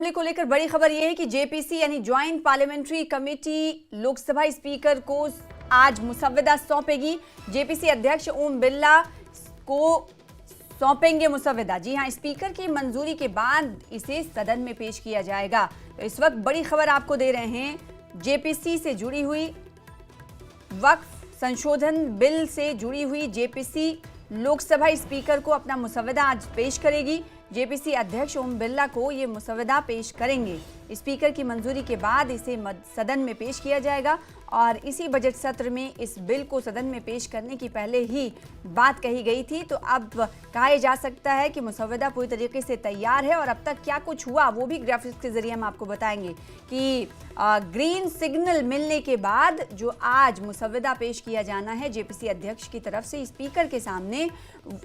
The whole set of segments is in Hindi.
मामले को लेकर बड़ी खबर यह है कि जेपीसी यानी joint parliamentary committee Lok Sabha speaker को आज मुसव्वदा सौंपेगी। जेपीसी अध्यक्ष ओम बिरला को सौंपेंगे मुसव्वदा। जी हां, स्पीकर की मंजूरी के बाद इसे सदन में पेश किया जाएगा। तो इस वक्त बड़ी खबर आपको दे रहे हैं जेपीसी से जुड़ी हुई, वक्फ संशोधन बिल से जुड़ी हुई। जेपीसी लोकसभा स्पीकर को अपना मुसव्वदा आज पेश करेगी। जेपीसी अध्यक्ष ओम बिरला को ये मुसव्वदा पेश करेंगे। स्पीकर की मंजूरी के बाद इसे सदन में पेश किया जाएगा और इसी बजट सत्र में इस बिल को सदन में पेश करने की पहले ही बात कही गई थी। तो अब कहा जा सकता है कि मुसव्वदा पूरी तरीके से तैयार है और अब तक क्या कुछ हुआ वो भी ग्राफिक्स के जरिए हम आपको बताएंगे कि ग्रीन सिग्नल मिलने के बाद जो आज मुसव्वदा पेश किया जाना है जेपीसी अध्यक्ष की तरफ से स्पीकर के सामने,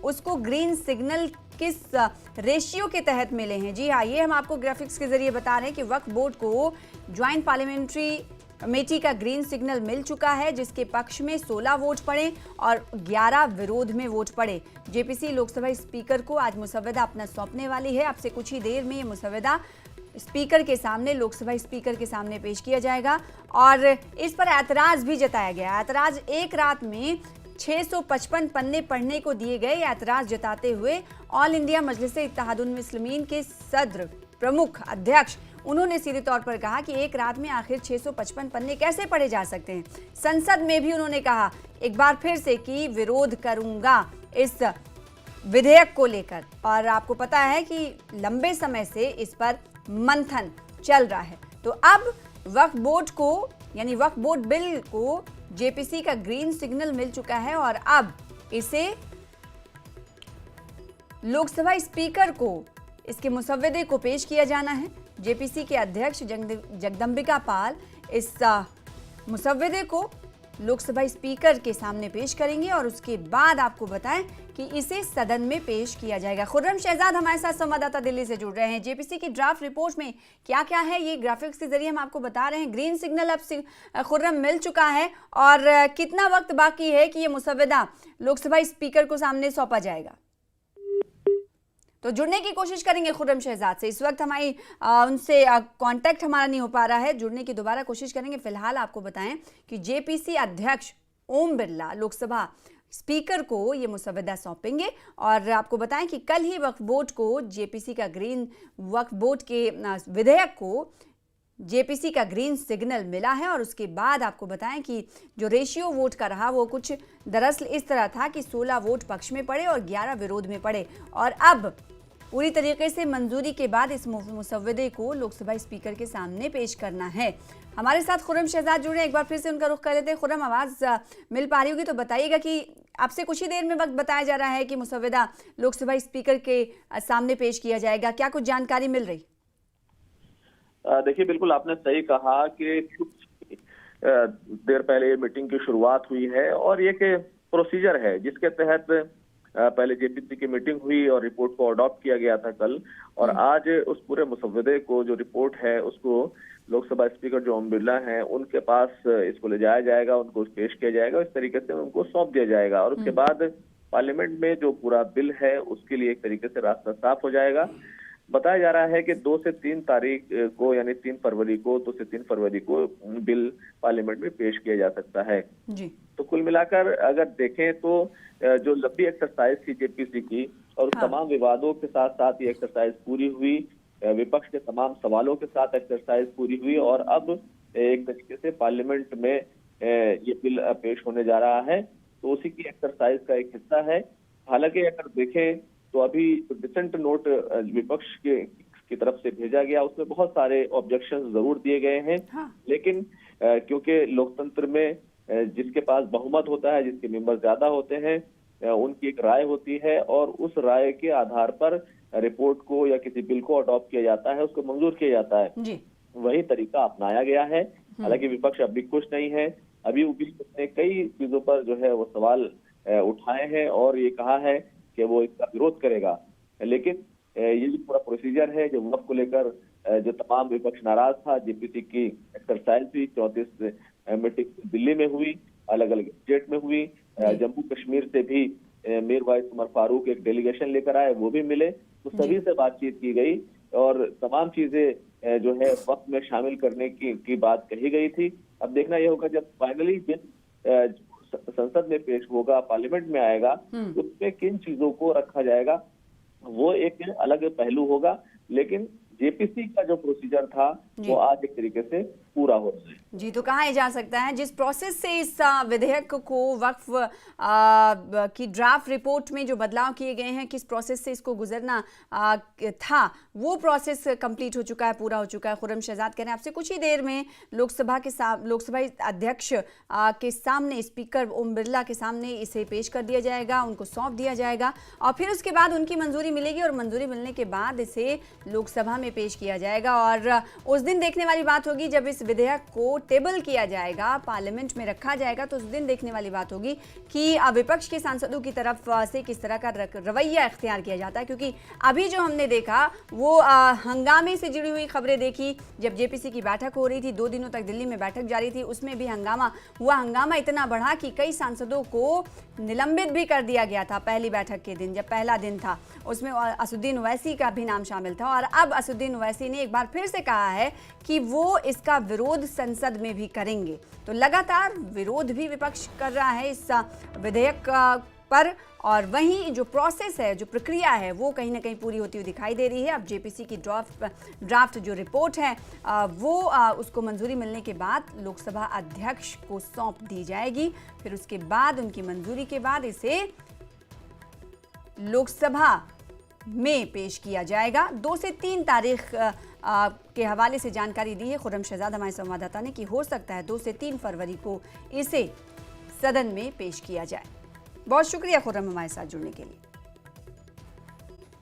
उसको ग्रीन सिग्नल किस रेशियो के तहत मिले हैं। जी हाँ, ये हम आपको ग्राफिक्स के जरिए बता रहे हैं कि वक्फ बोर्ड को ज्वाइंट पार्लियामेंट्री कमेटी का ग्रीन सिग्नल मिल चुका है, जिसके पक्ष में 16 वोट पड़े और 11 विरोध में वोट पड़े। जेपीसी लोकसभा स्पीकर को आज मुसव्वदा अपना सौंपने वाली है। अब से कुछ ही देर में ये मुसव्वदा स्पीकर के सामने, लोकसभा स्पीकर के सामने पेश किया जाएगा और इस पर ऐतराज भी जताया गया। ऐतराज एक रात में 655 पन्ने पढ़ने को दिए गए। ऐतराज जताते हुए ऑल इंडिया मजलिस-ए-इत्तेहादुल मुस्लिमीन के सदर प्रमुख अध्यक्ष, उन्होंने सीधे तौर पर कहा कि एक रात में आखिर 655 पन्ने कैसे पढ़े जा सकते हैं। संसद में भी उन्होंने कहा एक बार फिर से कि विरोध करूंगा इस विधेयक को लेकर। और आपको पता है कि लंबे समय से इस पर मंथन चल रहा है। तो अब वक्फ बोर्ड को यानी वक्फ बोर्ड बिल को जेपीसी का ग्रीन सिग्नल मिल चुका है और अब इसे लोकसभा स्पीकर को इसके मुसव्वदे को पेश किया जाना है। जेपीसी के अध्यक्ष जगदंबिका पाल इस मुसव्वदे को लोकसभा स्पीकर के सामने पेश करेंगे और उसके बाद आपको बताएं कि इसे सदन में पेश किया जाएगा। खुर्रम शहजाद हमारे साथ संवाददाता दिल्ली से जुड़ रहे हैं। जेपीसी की ड्राफ्ट रिपोर्ट में क्या क्या है ये ग्राफिक्स के जरिए हम आपको बता रहे हैं। ग्रीन सिग्नल अब खुर्रम मिल चुका है और कितना वक्त बाकी है कि ये मुसव्वदा लोकसभा स्पीकर को सामने सौंपा जाएगा? तो जुड़ने की कोशिश करेंगे खुर्रम शहजाद से। इस वक्त हमारी उनसे कांटेक्ट हमारा नहीं हो पा रहा है। जुड़ने की दोबारा कोशिश करेंगे। फिलहाल आपको बताएं कि जेपीसी अध्यक्ष ओम बिरला लोकसभा स्पीकर को ये मुसव्वदा सौंपेंगे और आपको बताएं कि कल ही वक्फ बोर्ड को जेपीसी का ग्रीन वक्फ बोर्ड के विधेयक को जेपीसी का ग्रीन सिग्नल मिला है और उसके बाद आपको बताएं कि जो रेशियो वोट का रहा वो कुछ दरअसल इस तरह था कि 16 वोट पक्ष में पड़े और 11 विरोध में पड़े। और अब पूरी तरीके से मंजूरी के बाद इस मुसव्वदे को लोकसभा स्पीकर के सामने पेश करना है। हमारे साथ खुर्रम शहजाद जुड़े हैं, एक बार फिर से उनका रुख कर लेते हैं। खुर्रम, आवाज़ मिल पा रही होगी तो बताइएगा कि आपसे कुछ ही देर में वक्त बताया जा रहा है कि मुसव्वदा लोकसभा स्पीकर के सामने पेश किया जाएगा, क्या कुछ जानकारी मिल रही? देखिए, बिल्कुल आपने सही कहा कि कुछ देर पहले मीटिंग की शुरुआत हुई है और ये कि प्रोसीजर है जिसके तहत पहले जेपीसी की मीटिंग हुई और रिपोर्ट को अडॉप्ट किया गया था कल, और आज उस पूरे मुसव्वदे को जो रिपोर्ट है उसको लोकसभा स्पीकर जो ओम बिरला हैं उनके पास इसको ले जाया जाएगा, उनको पेश किया जाएगा, इस तरीके से उनको सौंप दिया जाएगा और उसके बाद पार्लियामेंट में जो पूरा बिल है उसके लिए एक तरीके से रास्ता साफ हो जाएगा। बताया जा रहा है कि 2 से 3 तारीख को यानी 2 से 3 फरवरी को बिल पार्लियामेंट में पेश किया जा सकता है जी। तो कुल मिलाकर अगर देखें तो जो लंबी एक्सरसाइज थी जेपीसी की और तमाम विवादों के साथ साथ ये एक्सरसाइज पूरी हुई, विपक्ष के तमाम सवालों के साथ एक्सरसाइज पूरी हुई और अब एक तरीके से पार्लियामेंट में ये बिल पेश होने जा रहा है। तो उसी की एक्सरसाइज का एक हिस्सा है। हालांकि अगर देखें तो अभी डिसेंट नोट विपक्ष की तरफ से भेजा गया, उसमें बहुत सारे ऑब्जेक्शन जरूर दिए गए हैं। लेकिन क्योंकि लोकतंत्र में जिसके पास बहुमत होता है, जिसके मेंबर ज्यादा होते हैं, उनकी एक राय होती है और उस राय के आधार पर रिपोर्ट को या किसी बिल को अडॉप्ट किया जाता है, उसको मंजूर किया जाता है जी। वही तरीका अपनाया गया है। हालांकि विपक्ष अभी खुश नहीं है। अभी ने कई चीजों पर जो है वो सवाल उठाए हैं और ये कहा है कि वो इसका विरोध करेगा। लेकिन ये जो पूरा प्रोसीजर है जो वक्फ को लेकर जो तमाम विपक्ष नाराज था, जेपीसी की एक्सरसाइज हुई, 34 मीटिंग दिल्ली में हुई, अलग अलग स्टेट में हुई, जम्मू कश्मीर से भी मीर वाइस उमर फारूक एक डेलीगेशन लेकर आए, वो भी मिले, तो सभी से बातचीत की गई और तमाम चीजें जो है वक्त में शामिल करने की बात कही गई थी। अब देखना यह होगा जब फाइनली बिल संसद में पेश होगा, पार्लियामेंट में आएगा, उसमें किन चीजों को रखा जाएगा वो एक अलग पहलू होगा। लेकिन जेपीसी का जो प्रोसीजर था वो आज एक तरीके से पूरा हो रहा है। जी, तो कहा जा सकता है जिस प्रोसेस से इस विधेयक को वक्फ की ड्राफ्ट रिपोर्ट में जो बदलाव किए गए हैं, किस प्रोसेस से इसको गुजरना था, वो प्रोसेस कंप्लीट हो चुका है, पूरा हो चुका है। खुर्रम शहजाद कह रहे हैं आपसे कुछ ही देर में लोकसभा अध्यक्ष के सामने, स्पीकर ओम बिरला के सामने इसे पेश कर दिया जाएगा, उनको सौंप दिया जाएगा और फिर उसके बाद उनकी मंजूरी मिलेगी और मंजूरी मिलने के बाद इसे लोकसभा में पेश किया जाएगा। और उस दिन देखने वाली बात होगी जब इस विधेयक को टेबल किया जाएगा, पार्लियामेंट में रखा जाएगा, तो उस दिन देखने वाली बात होगी कि विपक्ष के सांसदों की तरफ से किस तरह का रवैया इख्तियार किया जाता है। क्योंकि अभी जो हमने देखा वो हंगामे से जुड़ी हुई खबरें देखी। जब जेपीसी की बैठक हो रही थी, 2 दिनों तक दिल्ली में बैठक जारी थी, उसमें भी हंगामा हुआ। हंगामा इतना बढ़ा कि कई सांसदों को निलंबित भी कर दिया गया था। पहली बैठक के दिन, जब पहला दिन था, उसमें असदुद्दीन ओवैसी का भी नाम शामिल था। और अब असदुद्दीन ओवैसी ने एक बार फिर से कहा है कि वो इसका विरोध संसद में भी करेंगे। तो लगातार विरोध भी विपक्ष कर रहा है इस विधेयक पर, और वहीं जो प्रोसेस है, जो प्रक्रिया है, वो कहीं ना कहीं पूरी होती हुई दिखाई दे रही है। अब जेपीसी की ड्राफ्ट जो रिपोर्ट है वो उसको मंजूरी मिलने के बाद लोकसभा अध्यक्ष को सौंप दी जाएगी। फिर उसके बाद उनकी मंजूरी के बाद इसे लोकसभा में पेश किया जाएगा। 2 से 3 तारीख के हवाले से जानकारी दी है खुर्रम शहजाद हमारे संवाददाता ने कि हो सकता है 2 से 3 फरवरी को इसे सदन में पेश किया जाए। बहुत शुक्रिया खुर्रम हमारे साथ जुड़ने के लिए।